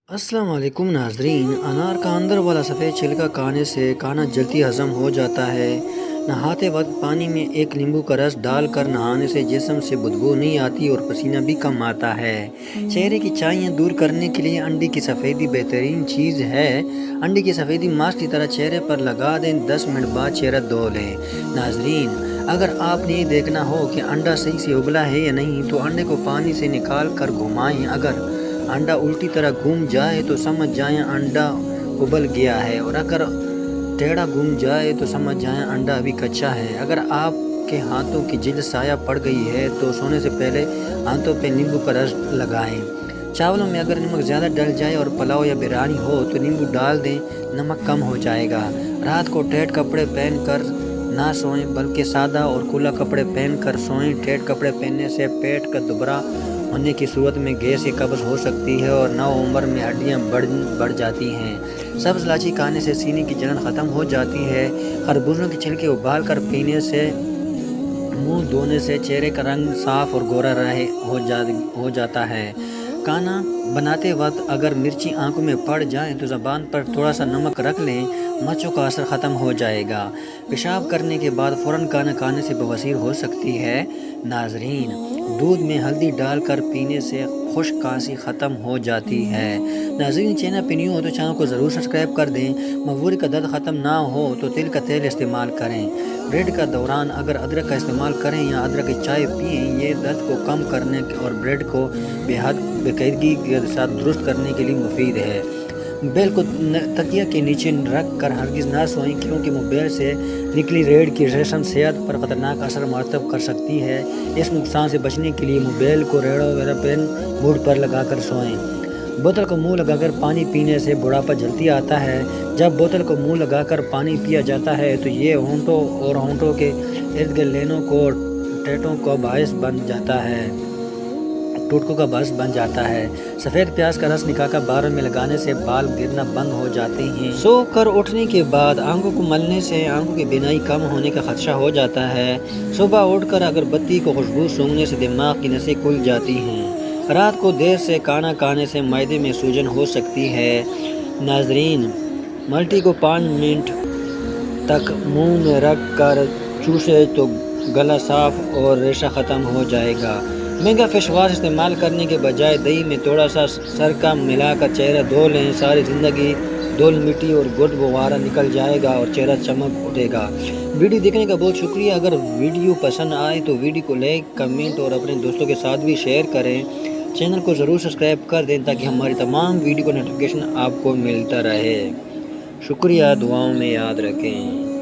السلام علیکم ناظرین، انار کا اندر والا سفید چھلکا کھانے سے کھانا جلدی ہضم ہو جاتا ہے۔ نہاتے وقت پانی میں ایک لیمبو کا رس ڈال کر نہانے سے جسم سے بدبو نہیں آتی اور پسینہ بھی کم آتا ہے۔ چہرے کی چائیاں دور کرنے کے لیے انڈے کی سفیدی بہترین چیز ہے۔ انڈے کی سفیدی ماسک کی طرح چہرے پر لگا دیں، 10 منٹ بعد چہرہ دھو لیں۔ ناظرین، اگر آپ نے یہ دیکھنا ہو کہ انڈا صحیح سے ابلا ہے یا نہیں تو انڈے کو پانی سے نکال کر گھمائیں۔ اگر انڈا الٹی طرح گھوم جائے تو سمجھ جائیں انڈا ابل گیا ہے، اور اگر ٹیڑھا گھوم جائے تو سمجھ جائیں انڈا ابھی کچا ہے۔ اگر آپ کے ہاتھوں کی جلد سایہ پڑ گئی ہے تو سونے سے پہلے ہاتھوں پہ نیمبو کا رس لگائیں۔ چاولوں میں اگر نمک زیادہ ڈل جائے اور پلاؤ یا بریانی ہو تو نیمبو ڈال دیں، نمک کم ہو جائے گا۔ رات کو ٹیٹ کپڑے پہن کر نہ سوئیں بلکہ سادہ اور کھلا کپڑے پہن کر سوئیں۔ ٹیٹ کپڑے پہننے سے پیٹ کا دوبارہ ہونے کی صورت میں گیس یا قبض ہو سکتی ہے اور نو عمر میں ہڈیاں بڑھ جاتی ہیں۔ سبز الائچی کھانے سے سینے کی جلن ختم ہو جاتی ہے۔ خربوزوں کے چھلکے ابال کر پینے سے منہ دھونے سے چہرے کا رنگ صاف اور گورا ہو جاتا ہے۔ کھانا بناتے وقت اگر مرچی آنکھوں میں پڑ جائیں تو زبان پر تھوڑا سا نمک رکھ لیں، مرچوں کا اثر ختم ہو جائے گا۔ پیشاب کرنے کے بعد فوراً کھانا کھانے سے بواسیر ہو سکتی ہے۔ ناظرین، دودھ میں ہلدی ڈال کر پینے سے خشک کھانسی ختم ہو جاتی ہے۔ ناظرین، چینل پہ نیو ہو تو چینل کو ضرور سبسکرائب کر دیں۔ مفوری کا درد ختم نہ ہو تو تل کا تیل استعمال کریں۔ بریڈ کا دوران اگر ادرک کا استعمال کریں یا ادرک کی چائے پئیں، یہ درد کو کم کرنے اور بریڈ کو بے حد باقاعدگی کے ساتھ درست کرنے کے لیے مفید ہے۔ موبائل کو تکیہ کے نیچے رکھ کر ہرگز نہ سوئیں، کیونکہ موبائل سے نکلی ریڈ کی ریڈیشن صحت پر خطرناک اثر مرتب کر سکتی ہے۔ اس نقصان سے بچنے کے لیے موبائل کو ایروپلین موڈ پر لگا کر سوئیں۔ بوتل کو منہ لگا کر پانی پینے سے بڑھاپا جلدی آتا ہے۔ جب بوتل کو منہ لگا کر پانی پیا جاتا ہے تو یہ ہونٹوں اور ہونٹوں کے ارد گرد لینوں کو ٹوٹکوں کا باعث بن جاتا ہے۔ سفید پیاز کا رس نکال کر بالوں میں لگانے سے بال گرنا بند ہو جاتے ہیں۔ سو کر اٹھنے کے بعد آنکھوں کو ملنے سے آنکھوں کی بینائی کم ہونے کا خدشہ ہو جاتا ہے۔ صبح اٹھ کر اگر بتی کو خوشبو سونگھنے سے دماغ کی نسیں کھل جاتی ہیں۔ رات کو دیر سے کھانا کھانے سے معدے میں سوجن ہو سکتی ہے۔ ناظرین، ملٹی کو 5 منٹ تک منہ میں رکھ کر چوسیں تو گلا صاف اور ریشہ ختم ہو جائے گا۔ مہنگا فیس واش استعمال کرنے کے بجائے دہی میں تھوڑا سا سرکہ ملا کر چہرہ دھو لیں۔ ساری زندگی دھول مٹی اور گرد غبارہ نکل جائے گا اور چہرہ چمک اٹھے گا۔ ویڈیو دیکھنے کا بہت شکریہ۔ اگر ویڈیو پسند آئے تو ویڈیو کو لائک، کمنٹ اور اپنے دوستوں کے ساتھ بھی شیئر کریں۔ چینل کو ضرور سبسکرائب کر دیں تاکہ ہماری تمام ویڈیو کا نوٹیفیکیشن آپ کو ملتا رہے۔ شکریہ، دعاؤں میں یاد رکھیں۔